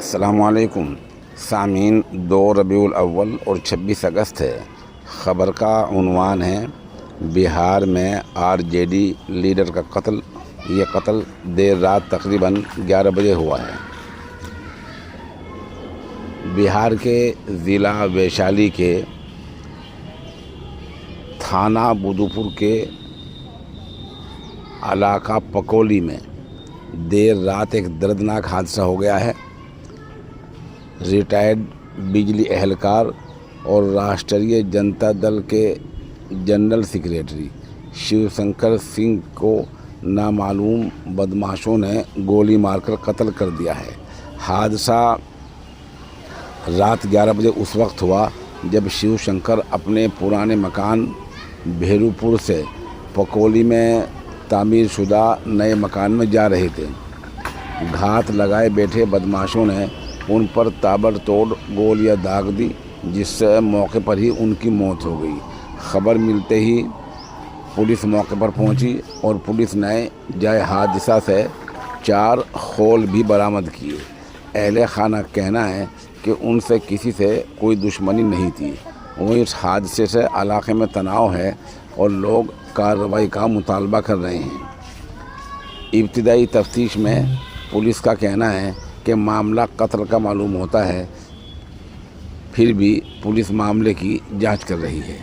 अस्सलामुअलैकुम सामीन। 2 रबीउल अव्वल और 26 अगस्त है। ख़बर का उन्वान है बिहार में आरजेडी लीडर का कत्ल। ये कत्ल देर रात तकरीबन 11 बजे हुआ है। बिहार के ज़िला वैशाली के थाना बुदुपुर के इलाका पकोली में देर रात एक दर्दनाक हादसा हो गया है। रिटायर्ड बिजली एहलकार और राष्ट्रीय जनता दल के जनरल सेक्रेटरी शिवशंकर सिंह को नामालूम बदमाशों ने गोली मारकर कत्ल कर दिया है। हादसा रात 11 बजे उस वक्त हुआ जब शिवशंकर अपने पुराने मकान भेरूपुर से पकोली में तामीरशुदा नए मकान में जा रहे थे। घात लगाए बैठे बदमाशों ने उन पर ताबड़तोड़ गोलियां दाग दी, जिससे मौके पर ही उनकी मौत हो गई। खबर मिलते ही पुलिस मौके पर पहुंची और पुलिस ने जाए हादसा से 4 खोल भी बरामद किए। अहले खाना कहना है कि उनसे किसी से कोई दुश्मनी नहीं थी। वहीं इस हादसे से इलाके में तनाव है और लोग कार्रवाई का मुतालबा कर रहे हैं। इब्तिदाई तफ्तीश में पुलिस का कहना है कि मामला कत्ल का मालूम होता है, फिर भी पुलिस मामले की जांच कर रही है।